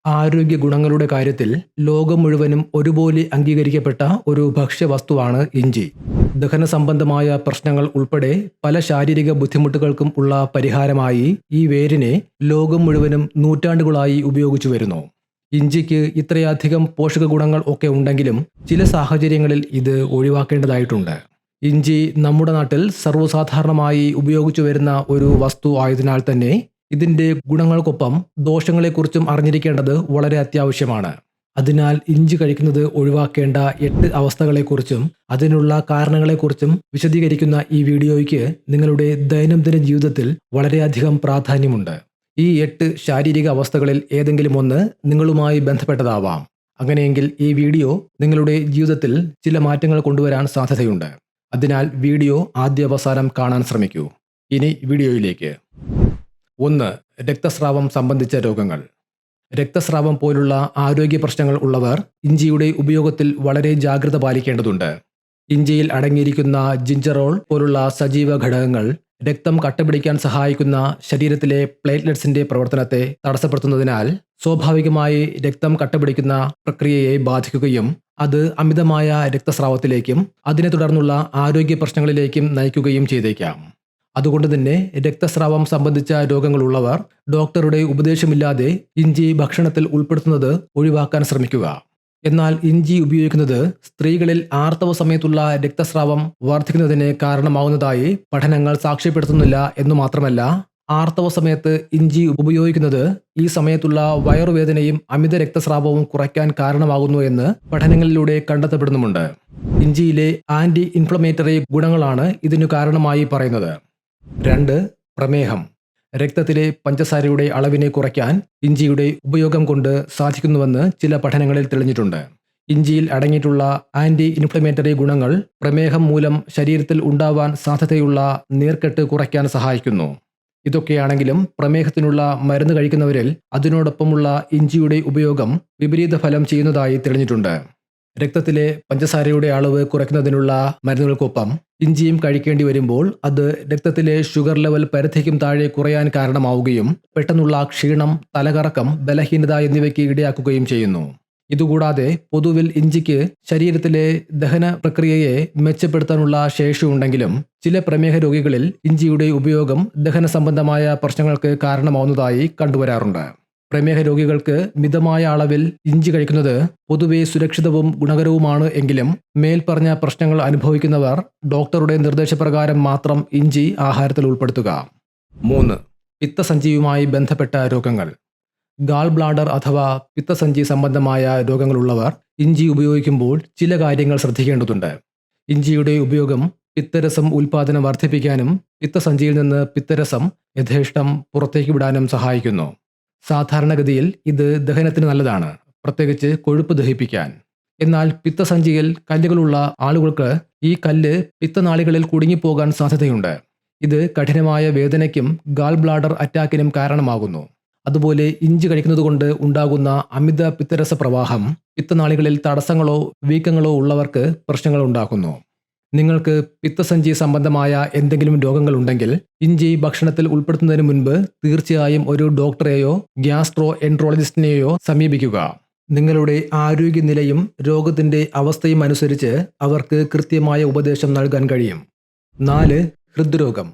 ആരോഗ്യ ഗുണങ്ങളുടെ കാര്യത്തിൽ ലോകം മുഴുവനും ഒരുപോലെ അംഗീകരിക്കപ്പെട്ട ഒരു ഭക്ഷ്യവസ്തുവാണ് ഇഞ്ചി. ദഹന സംബന്ധമായ പ്രശ്നങ്ങൾ ഉൾപ്പെടെ പല ശാരീരിക ബുദ്ധിമുട്ടുകൾക്കും ഉള്ള പരിഹാരമായി ഈ വേരിനെ ലോകം മുഴുവനും നൂറ്റാണ്ടുകളായി ഉപയോഗിച്ചു വരുന്നു. ഇഞ്ചിക്ക് ഇത്രയധികം പോഷക ഗുണങ്ങൾ ഒക്കെ ഉണ്ടെങ്കിലും ചില സാഹചര്യങ്ങളിൽ ഇത് ഒഴിവാക്കേണ്ടതായിട്ടുണ്ട്. ഇഞ്ചി നമ്മുടെ നാട്ടിൽ സർവ്വസാധാരണമായി ഉപയോഗിച്ചു വരുന്ന ഒരു വസ്തു ആയതിനാൽ തന്നെ ഇതിൻ്റെ ഗുണങ്ങൾക്കൊപ്പം ദോഷങ്ങളെക്കുറിച്ചും അറിഞ്ഞിരിക്കേണ്ടത് വളരെ അത്യാവശ്യമാണ്. അതിനാൽ ഇഞ്ചി കഴിക്കുന്നത് ഒഴിവാക്കേണ്ട 8 അവസ്ഥകളെക്കുറിച്ചും അതിനുള്ള കാരണങ്ങളെക്കുറിച്ചും വിശദീകരിക്കുന്ന ഈ വീഡിയോയ്ക്ക് നിങ്ങളുടെ ദൈനംദിന ജീവിതത്തിൽ വളരെയധികം പ്രാധാന്യമുണ്ട്. ഈ 8 ശാരീരിക അവസ്ഥകളിൽ ഏതെങ്കിലും ഒന്ന് നിങ്ങളുമായി ബന്ധപ്പെട്ടതാവാം. അങ്ങനെയെങ്കിൽ ഈ വീഡിയോ നിങ്ങളുടെ ജീവിതത്തിൽ ചില മാറ്റങ്ങൾ കൊണ്ടുവരാൻ സാധ്യതയുണ്ട്. അതിനാൽ വീഡിയോ ആദ്യാവസാനം കാണാൻ ശ്രമിക്കൂ. ഇനി വീഡിയോയിലേക്ക്. 1. രക്തസ്രാവം സംബന്ധിച്ച രോഗങ്ങൾ. രക്തസ്രാവം പോലുള്ള ആരോഗ്യ പ്രശ്നങ്ങൾ ഉള്ളവർ ഇഞ്ചിയുടെ ഉപയോഗത്തിൽ വളരെ ജാഗ്രത പാലിക്കേണ്ടതുണ്ട്. ഇഞ്ചിയിൽ അടങ്ങിയിരിക്കുന്ന ജിഞ്ചറോൾ പോലുള്ള സജീവ ഘടകങ്ങൾ രക്തം കട്ടപിടിക്കാൻ സഹായിക്കുന്ന ശരീരത്തിലെ പ്ലേറ്റ്ലെറ്റ്സിന്റെ പ്രവർത്തനത്തെ തടസ്സപ്പെടുത്തുന്നതിനാൽ സ്വാഭാവികമായി രക്തം കട്ടപിടിക്കുന്ന പ്രക്രിയയെ ബാധിക്കുകയും അത് അമിതമായ രക്തസ്രാവത്തിലേക്കും അതിനെ തുടർന്നുള്ള ആരോഗ്യ പ്രശ്നങ്ങളിലേക്കും നയിക്കുകയും ചെയ്തേക്കാം. അതുകൊണ്ട് തന്നെ രക്തസ്രാവം സംബന്ധിച്ച രോഗങ്ങളുള്ളവർ ഡോക്ടറുടെ ഉപദേശമില്ലാതെ ഇഞ്ചി ഭക്ഷണത്തിൽ ഉൾപ്പെടുത്തുന്നത് ഒഴിവാക്കാൻ ശ്രമിക്കുക. എന്നാൽ ഇഞ്ചി ഉപയോഗിക്കുന്നത് സ്ത്രീകളിൽ ആർത്തവ സമയത്തുള്ള രക്തസ്രാവം വർദ്ധിക്കുന്നതിന് കാരണമാവുന്നതായി പഠനങ്ങൾ സാക്ഷ്യപ്പെടുത്തുന്നില്ല എന്നു മാത്രമല്ല, ആർത്തവ സമയത്ത് ഇഞ്ചി ഉപയോഗിക്കുന്നത് ഈ സമയത്തുള്ള വയറുവേദനയും അമിത രക്തസ്രാവവും കുറയ്ക്കാൻ കാരണമാകുന്നു എന്ന് പഠനങ്ങളിലൂടെ കണ്ടെത്തപ്പെടുന്നുമുണ്ട്. ഇഞ്ചിയിലെ ആന്റി ഇൻഫ്ലമേറ്ററി ഗുണങ്ങളാണ് ഇതിനു കാരണമായി പറയുന്നത്. 2. പ്രമേഹം. രക്തത്തിലെ പഞ്ചസാരയുടെ അളവിനെ കുറയ്ക്കാൻ ഇഞ്ചിയുടെ ഉപയോഗം കൊണ്ട് സാധിക്കുന്നുവെന്ന് ചില പഠനങ്ങളിൽ തെളിഞ്ഞിട്ടുണ്ട്. ഇഞ്ചിയിൽ അടങ്ങിയിട്ടുള്ള ആന്റി ഇൻഫ്ലമേറ്ററി ഗുണങ്ങൾ പ്രമേഹം മൂലം ശരീരത്തിൽ ഉണ്ടാവാൻ സാധ്യതയുള്ള നീർക്കെട്ട് കുറയ്ക്കാൻ സഹായിക്കുന്നു. ഇതൊക്കെയാണെങ്കിലും പ്രമേഹത്തിനുള്ള മരുന്ന് കഴിക്കുന്നവരിൽ അതിനോടൊപ്പമുള്ള ഇഞ്ചിയുടെ ഉപയോഗം വിപരീത ഫലം ചെയ്യുന്നതായി തെളിഞ്ഞിട്ടുണ്ട്. രക്തത്തിലെ പഞ്ചസാരയുടെ അളവ് കുറയ്ക്കുന്നതിനുള്ള മരുന്നുകൾക്കൊപ്പം ഇഞ്ചിയും കഴിക്കേണ്ടി വരുമ്പോൾ അത് രക്തത്തിലെ ഷുഗർ ലെവൽ പരിധിക്കും താഴെ കുറയാൻ കാരണമാവുകയും പെട്ടെന്നുള്ള ക്ഷീണം, തലകറക്കം, ബലഹീനത എന്നിവയ്ക്ക് ഇടയാക്കുകയും ചെയ്യുന്നു. ഇതുകൂടാതെ പൊതുവിൽ ഇഞ്ചിക്ക് ശരീരത്തിലെ ദഹന പ്രക്രിയയെ മെച്ചപ്പെടുത്താനുള്ള ശേഷിയുണ്ടെങ്കിലും ചില പ്രമേഹ രോഗികളിൽ ഇഞ്ചിയുടെ ഉപയോഗം ദഹന സംബന്ധമായ പ്രശ്നങ്ങൾക്ക് കാരണമാവുന്നതായി കണ്ടുവരാറുണ്ട്. പ്രമേഹ രോഗികൾക്ക് മിതമായ അളവിൽ ഇഞ്ചി കഴിക്കുന്നത് പൊതുവെ സുരക്ഷിതവും ഗുണകരവുമാണ് എങ്കിലും മേൽപ്പറഞ്ഞ പ്രശ്നങ്ങൾ അനുഭവിക്കുന്നവർ ഡോക്ടറുടെ നിർദ്ദേശപ്രകാരം മാത്രം ഇഞ്ചി ആഹാരത്തിൽ ഉൾപ്പെടുത്തുക. 3. പിത്തസഞ്ചിയുമായി ബന്ധപ്പെട്ട രോഗങ്ങൾ. ഗാൾ ബ്ലാഡർ അഥവാ പിത്തസഞ്ചി സംബന്ധമായ രോഗങ്ങളുള്ളവർ ഇഞ്ചി ഉപയോഗിക്കുമ്പോൾ ചില കാര്യങ്ങൾ ശ്രദ്ധിക്കേണ്ടതുണ്ട്. ഇഞ്ചിയുടെ ഉപയോഗം പിത്തരസം ഉൽപാദനം വർദ്ധിപ്പിക്കാനും പിത്തസഞ്ചിയിൽ നിന്ന് പിത്തരസം യഥേഷ്ടം പുറത്തേക്ക് വിടാനും സഹായിക്കുന്നു. സാധാരണഗതിയിൽ ഇത് ദഹനത്തിന് നല്ലതാണ്, പ്രത്യേകിച്ച് കൊഴുപ്പ് ദഹിപ്പിക്കാൻ. എന്നാൽ പിത്തസഞ്ചിയിൽ കല്ലുകളുള്ള ആളുകൾക്ക് ഈ കല്ല് പിത്തനാളികളിൽ കുടുങ്ങിപ്പോകാൻ സാധ്യതയുണ്ട്. ഇത് കഠിനമായ വേദനയ്ക്കും ഗാൾ ബ്ലാഡർ അറ്റാക്കിനും കാരണമാകുന്നു. അതുപോലെ ഇഞ്ചി കഴിക്കുന്നതുകൊണ്ട് ഉണ്ടാകുന്ന അമിത പിത്തരസ പ്രവാഹം പിത്തനാളികളിൽ തടസ്സങ്ങളോ വീക്കങ്ങളോ ഉള്ളവർക്ക് പ്രശ്നങ്ങൾ ഉണ്ടാക്കുന്നു. നിങ്ങൾക്ക് പിത്തസഞ്ചി സംബന്ധമായ എന്തെങ്കിലും രോഗങ്ങളുണ്ടെങ്കിൽ ഇഞ്ചി ഭക്ഷണത്തിൽ ഉൾപ്പെടുത്തുന്നതിന് മുൻപ് തീർച്ചയായും ഒരു ഡോക്ടറെയോ ഗ്യാസ്ട്രോ എൻട്രോളജിസ്റ്റിനെയോ സമീപിക്കുക. നിങ്ങളുടെ ആരോഗ്യനിലയും രോഗത്തിൻ്റെ അവസ്ഥയും അനുസരിച്ച് അവർക്ക് കൃത്യമായ ഉപദേശം നൽകാൻ കഴിയും. 4. ഹൃദ്രോഗം.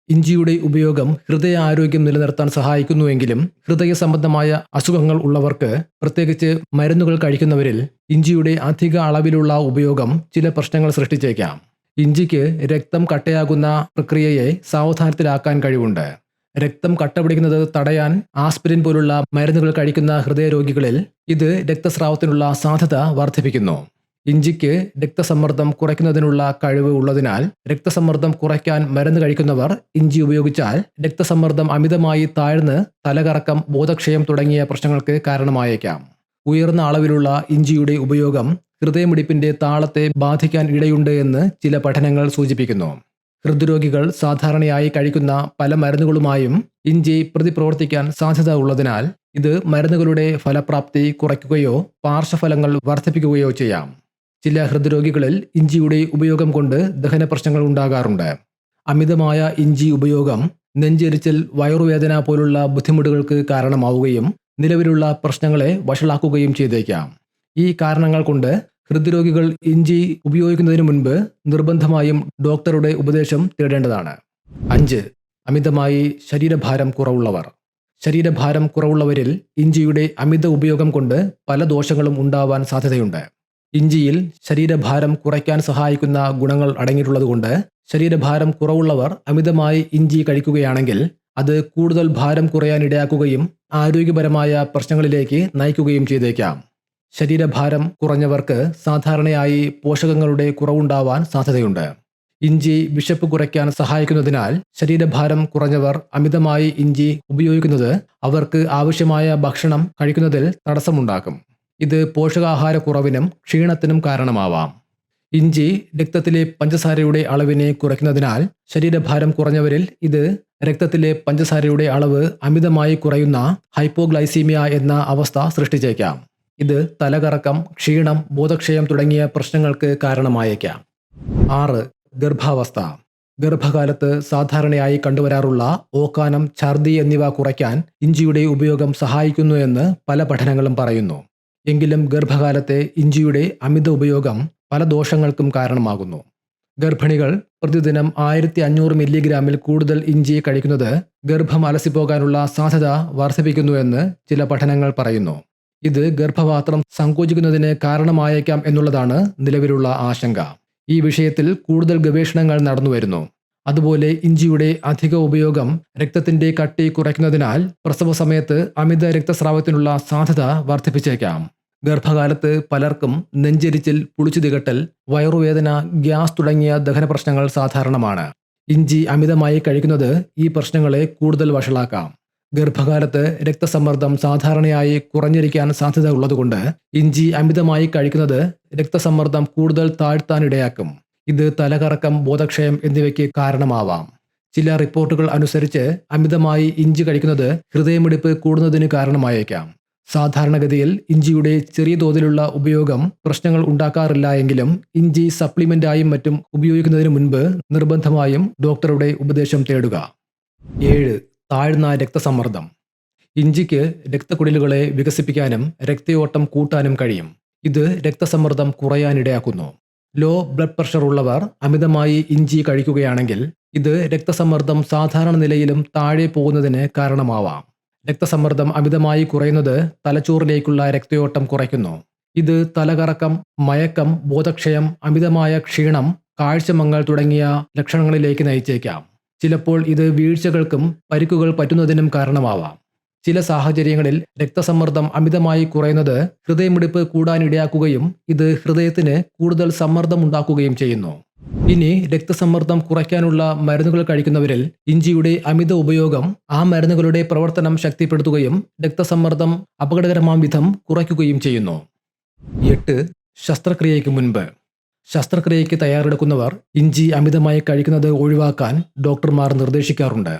ഇഞ്ചിയുടെ ഉപയോഗം ഹൃദയ ആരോഗ്യം നിലനിർത്താൻ സഹായിക്കുന്നുവെങ്കിലും ഹൃദയ സംബന്ധമായ അസുഖങ്ങൾ ഉള്ളവർക്ക്, പ്രത്യേകിച്ച് മരുന്നുകൾ കഴിക്കുന്നവരിൽ ഇഞ്ചിയുടെ അധിക അളവിലുള്ള ഉപയോഗം ചില പ്രശ്നങ്ങൾ സൃഷ്ടിച്ചേക്കാം. ഇഞ്ചിക്ക് രക്തം കട്ടയാകുന്ന പ്രക്രിയയെ സാവധാനത്തിലാക്കാൻ കഴിവുണ്ട്. രക്തം കട്ടപിടിക്കുന്നത് തടയാൻ ആസ്പിരിൻ പോലുള്ള മരുന്നുകൾ കഴിക്കുന്ന ഹൃദയരോഗികളിൽ ഇത് രക്തസ്രാവത്തിനുള്ള സാധ്യത വർദ്ധിപ്പിക്കുന്നു. ഇഞ്ചിക്ക് രക്തസമ്മർദ്ദം കുറയ്ക്കുന്നതിനുള്ള കഴിവ് ഉള്ളതിനാൽ രക്തസമ്മർദ്ദം കുറയ്ക്കാൻ മരുന്ന് കഴിക്കുന്നവർ ഇഞ്ചി ഉപയോഗിച്ചാൽ രക്തസമ്മർദ്ദം അമിതമായി താഴ്ന്ന് തലകറക്കം, ബോധക്ഷയം തുടങ്ങിയ പ്രശ്നങ്ങൾക്ക് കാരണമായേക്കാം. ഉയർന്ന അളവിലുള്ള ഇഞ്ചിയുടെ ഉപയോഗം ഹൃദയമിടിപ്പിന്റെ താളത്തെ ബാധിക്കാൻ ഇടയുണ്ട് എന്ന് ചില പഠനങ്ങൾ സൂചിപ്പിക്കുന്നു. ഹൃദ്രോഗികൾ സാധാരണയായി കഴിക്കുന്ന പല മരുന്നുകളുമായും ഇഞ്ചി പ്രതിപ്രവർത്തിക്കാൻ സാധ്യത ഉള്ളതിനാൽ ഇത് മരുന്നുകളുടെ ഫലപ്രാപ്തി കുറയ്ക്കുകയോ പാർശ്വഫലങ്ങൾ വർദ്ധിപ്പിക്കുകയോ ചെയ്യാം. ചില ഹൃദ്രോഗികളിൽ ഇഞ്ചിയുടെ ഉപയോഗം കൊണ്ട് ദഹന പ്രശ്നങ്ങൾ ഉണ്ടാകാറുണ്ട്. അമിതമായ ഇഞ്ചി ഉപയോഗം നെഞ്ചെരിച്ചിൽ, വയറുവേദന പോലുള്ള ബുദ്ധിമുട്ടുകൾക്ക് കാരണമാവുകയും നിലവിലുള്ള പ്രശ്നങ്ങളെ വഷളാക്കുകയും ചെയ്തേക്കാം. ഈ കാരണങ്ങൾ കൊണ്ട് ഹൃദ്രോഗികൾ ഇഞ്ചി ഉപയോഗിക്കുന്നതിന് മുൻപ് നിർബന്ധമായും ഡോക്ടറുടെ ഉപദേശം തേടേണ്ടതാണ്. 5. അമിതമായി ശരീരഭാരം കുറവുള്ളവർ. ശരീരഭാരം കുറവുള്ളവരിൽ ഇഞ്ചിയുടെ അമിത ഉപയോഗം കൊണ്ട് പല ദോഷങ്ങളും ഉണ്ടാവാൻ സാധ്യതയുണ്ട്. ഇഞ്ചിയിൽ ശരീരഭാരം കുറയ്ക്കാൻ സഹായിക്കുന്ന ഗുണങ്ങൾ അടങ്ങിയിട്ടുള്ളതുകൊണ്ട് ശരീരഭാരം കുറവുള്ളവർ അമിതമായി ഇഞ്ചി കഴിക്കുകയാണെങ്കിൽ അത് കൂടുതൽ ഭാരം കുറയാനിടയാക്കുകയും ആരോഗ്യപരമായ പ്രശ്നങ്ങളിലേക്ക് നയിക്കുകയും ചെയ്തേക്കാം. ശരീരഭാരം കുറഞ്ഞവർക്ക് സാധാരണയായി പോഷകങ്ങളുടെ കുറവുണ്ടാവാൻ സാധ്യതയുണ്ട്. ഇഞ്ചി വിശപ്പ് കുറയ്ക്കാൻ സഹായിക്കുന്നതിനാൽ ശരീരഭാരം കുറഞ്ഞവർ അമിതമായി ഇഞ്ചി ഉപയോഗിക്കുന്നത് അവർക്ക് ആവശ്യമായ ഭക്ഷണം കഴിക്കുന്നതിൽ തടസ്സമുണ്ടാക്കും. ഇത് പോഷകാഹാരക്കുറവിനും ക്ഷീണത്തിനും കാരണമാവാം. ഇഞ്ചി രക്തത്തിലെ പഞ്ചസാരയുടെ അളവിനെ കുറയ്ക്കുന്നതിനാൽ ശരീരഭാരം കുറഞ്ഞവരിൽ ഇത് രക്തത്തിലെ പഞ്ചസാരയുടെ അളവ് അമിതമായി കുറയുന്ന ഹൈപ്പോഗ്ലൈസീമിയ എന്ന അവസ്ഥ സൃഷ്ടിച്ചേക്കാം. ഇത് തലകറക്കം, ക്ഷീണം, ബോധക്ഷയം തുടങ്ങിയ പ്രശ്നങ്ങൾക്ക് കാരണമായേക്കാം. 6. ഗർഭാവസ്ഥ. ഗർഭകാലത്ത് സാധാരണയായി കണ്ടുവരാറുള്ള ഓക്കാനം, ഛർദി എന്നിവ കുറയ്ക്കാൻ ഇഞ്ചിയുടെ ഉപയോഗം സഹായിക്കുന്നു എന്ന് പല പഠനങ്ങളും പറയുന്നു. എങ്കിലും ഗർഭകാലത്തെ ഇഞ്ചിയുടെ അമിത ഉപയോഗം പല ദോഷങ്ങൾക്കും കാരണമാകുന്നു. ഗർഭിണികൾ പ്രതിദിനം 1500 മില്ലിഗ്രാമിൽ കൂടുതൽ ഇഞ്ചി കഴിക്കുന്നത് ഗർഭം അലസിപ്പോകാനുള്ള സാധ്യത വർദ്ധിപ്പിക്കുന്നുവെന്ന് ചില പഠനങ്ങൾ പറയുന്നു. ഇത് ഗർഭപാത്രം സങ്കോചിക്കുന്നതിന് കാരണമായേക്കാം എന്നുള്ളതാണ് നിലവിലുള്ള ആശങ്ക. ഈ വിഷയത്തിൽ കൂടുതൽ ഗവേഷണങ്ങൾ നടന്നുവരുന്നു. അതുപോലെ ഇഞ്ചിയുടെ അധിക ഉപയോഗം രക്തത്തിന്റെ കട്ടി കുറയ്ക്കുന്നതിനാൽ പ്രസവ സമയത്ത് അമിത രക്തസ്രാവത്തിനുള്ള സാധ്യത വർദ്ധിപ്പിച്ചേക്കാം. ഗർഭകാലത്ത് പലർക്കും നെഞ്ചെരിച്ചിൽ, പുളിച്ചു തികട്ടൽ, വയറുവേദന, ഗ്യാസ് തുടങ്ങിയ ദഹന പ്രശ്നങ്ങൾ സാധാരണമാണ്. ഇഞ്ചി അമിതമായി കഴിക്കുന്നത് ഈ പ്രശ്നങ്ങളെ കൂടുതൽ വഷളാക്കാം. ഗർഭകാലത്ത് രക്തസമ്മർദ്ദം സാധാരണയായി കുറഞ്ഞിരിക്കാൻ സാധ്യത ഉള്ളതുകൊണ്ട് ഇഞ്ചി അമിതമായി കഴിക്കുന്നത് രക്തസമ്മർദ്ദം കൂടുതൽ താഴ്ത്താനിടയാക്കും. ഇത് തലകറക്കം, ബോധക്ഷയം എന്നിവയ്ക്ക് കാരണമാവാം. ചില റിപ്പോർട്ടുകൾ അനുസരിച്ച് അമിതമായി ഇഞ്ചി കഴിക്കുന്നത് ഹൃദയമിടിപ്പ് കൂടുന്നതിന് കാരണമായേക്കാം. സാധാരണഗതിയിൽ ഇഞ്ചിയുടെ ചെറിയ തോതിലുള്ള ഉപയോഗം പ്രശ്നങ്ങൾ ഉണ്ടാക്കാറില്ല എങ്കിലും ഇഞ്ചി സപ്ലിമെന്റായും മറ്റും ഉപയോഗിക്കുന്നതിന് മുൻപ് നിർബന്ധമായും ഡോക്ടറുടെ ഉപദേശം തേടുക. 7. താഴ്ന്ന രക്തസമ്മർദ്ദം. ഇഞ്ചിക്ക് രക്തക്കുഴലുകളെ വികസിപ്പിക്കാനും രക്തയോട്ടം കൂട്ടാനും കഴിയും. ഇത് രക്തസമ്മർദ്ദം കുറയാനിടയാക്കുന്നു. ലോ ബ്ലഡ് പ്രഷർ ഉള്ളവർ അമിതമായി ഇഞ്ചി കഴിക്കുകയാണെങ്കിൽ ഇത് രക്തസമ്മർദ്ദം സാധാരണ നിലയിലും താഴെ പോകുന്നതിന് കാരണമാവാം. രക്തസമ്മർദ്ദം അമിതമായി കുറയുന്നത് തലച്ചോറിലേക്കുള്ള രക്തയോട്ടം കുറയ്ക്കുന്നു. ഇത് തലകറക്കം, മയക്കം, ബോധക്ഷയം, അമിതമായ ക്ഷീണം, കാഴ്ചമങ്ങൽ തുടങ്ങിയ ലക്ഷണങ്ങളിലേക്ക് നയിച്ചേക്കാം. ചിലപ്പോൾ ഇത് വീഴ്ചകൾക്കും പരിക്കുകൾ പറ്റുന്നതിനും കാരണമാവാം. ചില സാഹചര്യങ്ങളിൽ രക്തസമ്മർദ്ദം അമിതമായി കുറയുന്നത് ഹൃദയമിടിപ്പ് കൂടാനിടയാക്കുകയും ഇത് ഹൃദയത്തിന് കൂടുതൽ സമ്മർദ്ദം ഉണ്ടാക്കുകയും ചെയ്യുന്നു. ഇനി രക്തസമ്മർദ്ദം കുറയ്ക്കാനുള്ള മരുന്നുകൾ കഴിക്കുന്നവരിൽ ഇഞ്ചിയുടെ അമിത ഉപയോഗം ആ മരുന്നുകളുടെ പ്രവർത്തനം ശക്തിപ്പെടുത്തുകയും രക്തസമ്മർദ്ദം അപകടകരമാം വിധം കുറയ്ക്കുകയും ചെയ്യുന്നു. 8. ശസ്ത്രക്രിയയ്ക്ക് മുൻപ്. ശസ്ത്രക്രിയയ്ക്ക് തയ്യാറെടുക്കുന്നവർ ഇഞ്ചി അമിതമായി കഴിക്കുന്നത് ഒഴിവാക്കാൻ ഡോക്ടർമാർ നിർദ്ദേശിക്കാറുണ്ട്.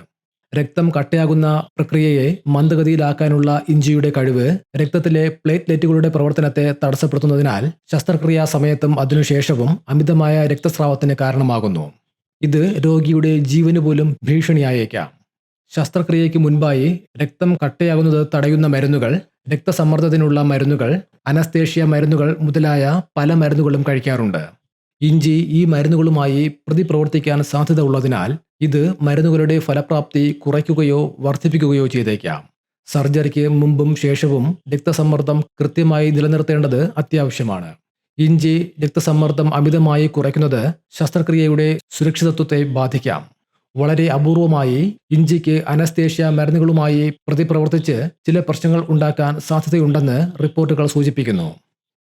രക്തം കട്ടയാകുന്ന പ്രക്രിയയെ മന്ദഗതിയിലാക്കാനുള്ള ഇഞ്ചിയുടെ കഴിവ് രക്തത്തിലെ പ്ലേറ്റ്ലെറ്റുകളുടെ പ്രവർത്തനത്തെ തടസ്സപ്പെടുത്തുന്നതിനാൽ ശസ്ത്രക്രിയാ സമയത്തും അതിനുശേഷവും അമിതമായ രക്തസ്രാവത്തിന് കാരണമാകുന്നു. ഇത് രോഗിയുടെ ജീവന് പോലും ഭീഷണിയായേക്കാം. ശസ്ത്രക്രിയയ്ക്ക് മുൻപായി രക്തം കട്ടയാകുന്നത് തടയുന്ന മരുന്നുകൾ, രക്തസമ്മർദ്ദത്തിനുള്ള മരുന്നുകൾ, അനസ്തേഷ്യ മരുന്നുകൾ മുതലായ പല മരുന്നുകളും കഴിക്കാറുണ്ട്. ഇഞ്ചി ഈ മരുന്നുകളുമായി പ്രതിപ്രവർത്തിക്കാൻ സാധ്യത ഉള്ളതിനാൽ ഇത് മരുന്നുകളുടെ ഫലപ്രാപ്തി കുറയ്ക്കുകയോ വർദ്ധിപ്പിക്കുകയോ ചെയ്തേക്കാം. സർജറിക്ക് മുമ്പും ശേഷവും രക്തസമ്മർദ്ദം കൃത്യമായി നിലനിർത്തേണ്ടത് അത്യാവശ്യമാണ്. ഇഞ്ചി രക്തസമ്മർദ്ദം അമിതമായി കുറയ്ക്കുന്നത് ശസ്ത്രക്രിയയുടെ സുരക്ഷിതത്വത്തെ ബാധിക്കാം. വളരെ അപൂർവമായി ഇഞ്ചിക്ക് അനസ്തേഷ്യ മരുന്നുകളുമായി പ്രതിപ്രവർത്തിച്ച് ചില പ്രശ്നങ്ങൾ ഉണ്ടാക്കാൻ സാധ്യതയുണ്ടെന്ന് റിപ്പോർട്ടുകൾ സൂചിപ്പിക്കുന്നു.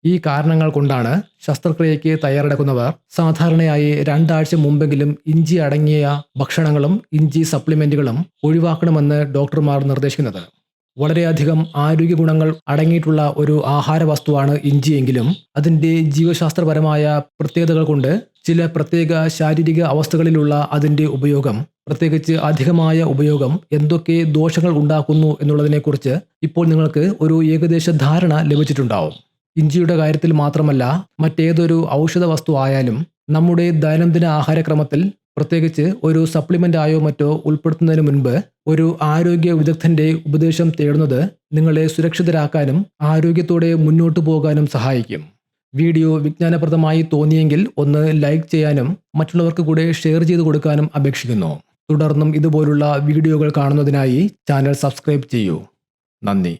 ഈ കാരണങ്ങൾ കൊണ്ടാണ് ശസ്ത്രക്രിയയ്ക്ക് തയ്യാറെടുക്കുന്നവർ സാധാരണയായി 2 ആഴ്ച മുമ്പെങ്കിലും ഇഞ്ചി അടങ്ങിയ ഭക്ഷണങ്ങളും ഇഞ്ചി സപ്ലിമെന്റുകളും ഒഴിവാക്കണമെന്ന് ഡോക്ടർമാർ നിർദ്ദേശിക്കുന്നത്. വളരെയധികം ആരോഗ്യ ഗുണങ്ങൾ അടങ്ങിയിട്ടുള്ള ഒരു ആഹാര വസ്തുവാണ് ഇഞ്ചിയെങ്കിലും അതിൻ്റെ ജീവശാസ്ത്രപരമായ പ്രത്യേകതകൾ കൊണ്ട് ചില പ്രത്യേക ശാരീരിക അവസ്ഥകളിലുള്ള അതിൻ്റെ ഉപയോഗം, പ്രത്യേകിച്ച് അധികമായ ഉപയോഗം എന്തൊക്കെ ദോഷങ്ങൾ ഉണ്ടാക്കുന്നു എന്നുള്ളതിനെക്കുറിച്ച് ഇപ്പോൾ നിങ്ങൾക്ക് ഒരു ഏകദേശ ധാരണ ലഭിച്ചിട്ടുണ്ടാവും. ഇഞ്ചിയുടെ കാര്യത്തിൽ മാത്രമല്ല, മറ്റേതൊരു ഔഷധ വസ്തു ആയാലും നമ്മുടെ ദൈനംദിന ആഹാരക്രമത്തിൽ പ്രത്യേകിച്ച് ഒരു സപ്ലിമെൻ്റ് ആയോ മറ്റോ ഉൾപ്പെടുത്തുന്നതിന് മുൻപ് ഒരു ആരോഗ്യ വിദഗ്ധൻ്റെ ഉപദേശം തേടുന്നത് നിങ്ങളെ സുരക്ഷിതരാക്കാനും ആരോഗ്യത്തോടെ മുന്നോട്ടു പോകാനും സഹായിക്കും. വീഡിയോ വിജ്ഞാനപ്രദമായി തോന്നിയെങ്കിൽ ഒന്ന് ലൈക്ക് ചെയ്യാനും മറ്റുള്ളവർക്ക് കൂടെ ഷെയർ ചെയ്ത് കൊടുക്കാനും അപേക്ഷിക്കുന്നു. തുടർന്നും ഇതുപോലുള്ള വീഡിയോകൾ കാണുന്നതിനായി ചാനൽ സബ്സ്ക്രൈബ് ചെയ്യൂ. നന്ദി.